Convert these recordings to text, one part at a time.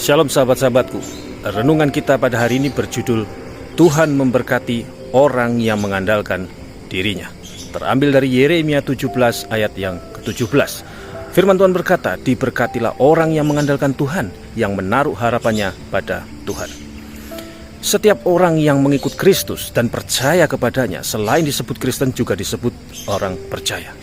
Shalom sahabat-sahabatku. Renungan kita pada hari ini berjudul Tuhan memberkati orang yang mengandalkan dirinya. Terambil dari Yeremia 17 ayat yang ke-17. Firman Tuhan berkata, diberkatilah orang yang mengandalkan Tuhan, yang menaruh harapannya pada Tuhan. Setiap orang yang mengikut Kristus dan percaya kepadanya, selain disebut Kristen juga disebut orang percaya.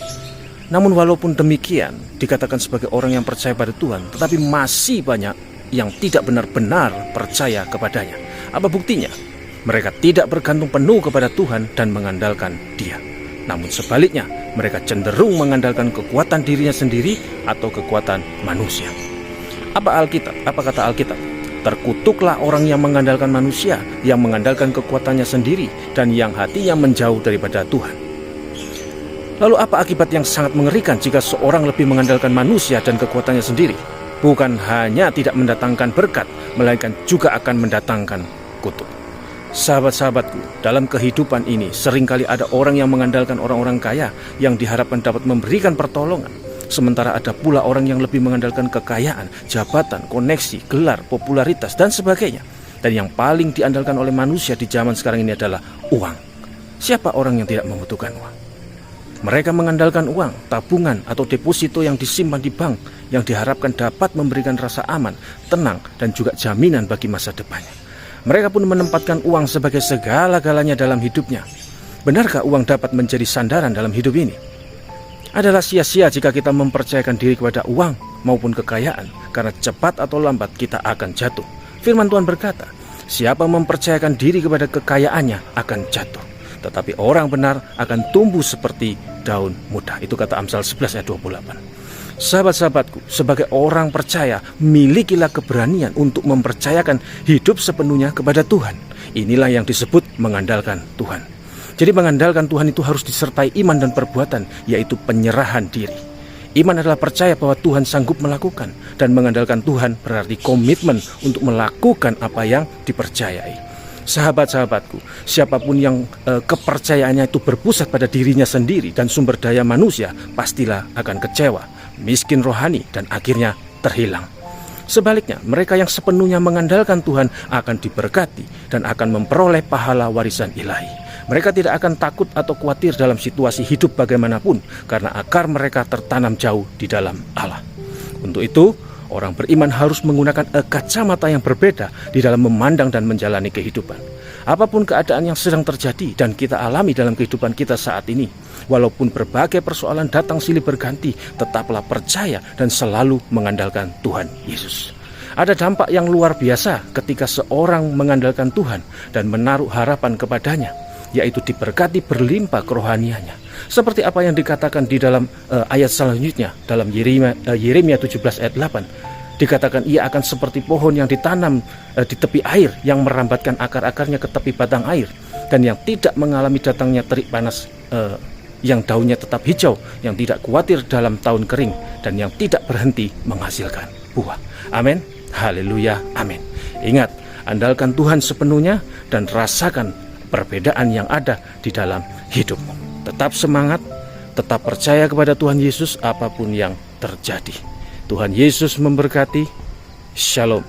Namun walaupun demikian, dikatakan sebagai orang yang percaya pada Tuhan, tetapi masih banyak yang tidak benar-benar percaya kepadanya. Apa buktinya? Mereka tidak bergantung penuh kepada Tuhan dan mengandalkan Dia. Namun sebaliknya, mereka cenderung mengandalkan kekuatan dirinya sendiri atau kekuatan manusia. Apa kata Alkitab? Terkutuklah orang yang mengandalkan manusia, yang mengandalkan kekuatannya sendiri, dan yang hatinya menjauh daripada Tuhan. Lalu apa akibat yang sangat mengerikan jika seorang lebih mengandalkan manusia dan kekuatannya sendiri? Bukan hanya tidak mendatangkan berkat, melainkan juga akan mendatangkan kutuk. Sahabat-sahabatku, dalam kehidupan ini seringkali ada orang yang mengandalkan orang-orang kaya yang diharapkan dapat memberikan pertolongan. Sementara ada pula orang yang lebih mengandalkan kekayaan, jabatan, koneksi, gelar, popularitas, dan sebagainya. Dan yang paling diandalkan oleh manusia di zaman sekarang ini adalah uang. Siapa orang yang tidak membutuhkan uang? Mereka mengandalkan uang, tabungan, atau deposito yang disimpan di bank yang diharapkan dapat memberikan rasa aman, tenang, dan juga jaminan bagi masa depannya. Mereka pun menempatkan uang sebagai segala-galanya dalam hidupnya. Benarkah uang dapat menjadi sandaran dalam hidup ini? Adalah sia-sia jika kita mempercayakan diri kepada uang maupun kekayaan, karena cepat atau lambat kita akan jatuh. Firman Tuhan berkata, siapa mempercayakan diri kepada kekayaannya akan jatuh, tetapi orang benar akan tumbuh seperti daun muda. Itu kata Amsal 11 ayat 28. Sahabat-sahabatku, sebagai orang percaya, milikilah keberanian untuk mempercayakan hidup sepenuhnya kepada Tuhan. Inilah yang disebut mengandalkan Tuhan. Jadi mengandalkan Tuhan itu harus disertai iman dan perbuatan, yaitu penyerahan diri. Iman adalah percaya bahwa Tuhan sanggup melakukan, dan mengandalkan Tuhan berarti komitmen untuk melakukan apa yang dipercayai. Sahabat-sahabatku, siapapun yang kepercayaannya itu berpusat pada dirinya sendiri dan sumber daya manusia, pastilah akan kecewa, miskin rohani, dan akhirnya terhilang. Sebaliknya, mereka yang sepenuhnya mengandalkan Tuhan akan diberkati dan akan memperoleh pahala warisan ilahi. Mereka tidak akan takut atau khawatir dalam situasi hidup bagaimanapun, karena akar mereka tertanam jauh di dalam Allah. Untuk itu, orang beriman harus menggunakan kacamata yang berbeda di dalam memandang dan menjalani kehidupan. Apapun keadaan yang sedang terjadi dan kita alami dalam kehidupan kita saat ini, walaupun berbagai persoalan datang silih berganti, tetaplah percaya dan selalu mengandalkan Tuhan Yesus. Ada dampak yang luar biasa ketika seorang mengandalkan Tuhan dan menaruh harapan kepadanya, yaitu diberkati berlimpah kerohaniannya. Seperti apa yang dikatakan di dalam ayat selanjutnya, dalam Yeremia 17 ayat 8. Dikatakan ia akan seperti pohon yang ditanam di tepi air, yang merambatkan akar-akarnya ke tepi batang air, dan yang tidak mengalami datangnya terik panas, yang daunnya tetap hijau, yang tidak khawatir dalam tahun kering, dan yang tidak berhenti menghasilkan buah. Amin. Haleluya. Amin. Ingat, andalkan Tuhan sepenuhnya dan rasakan perbedaan yang ada di dalam hidupmu. Tetap semangat, tetap percaya kepada Tuhan Yesus apapun yang terjadi. Tuhan Yesus memberkati. Shalom.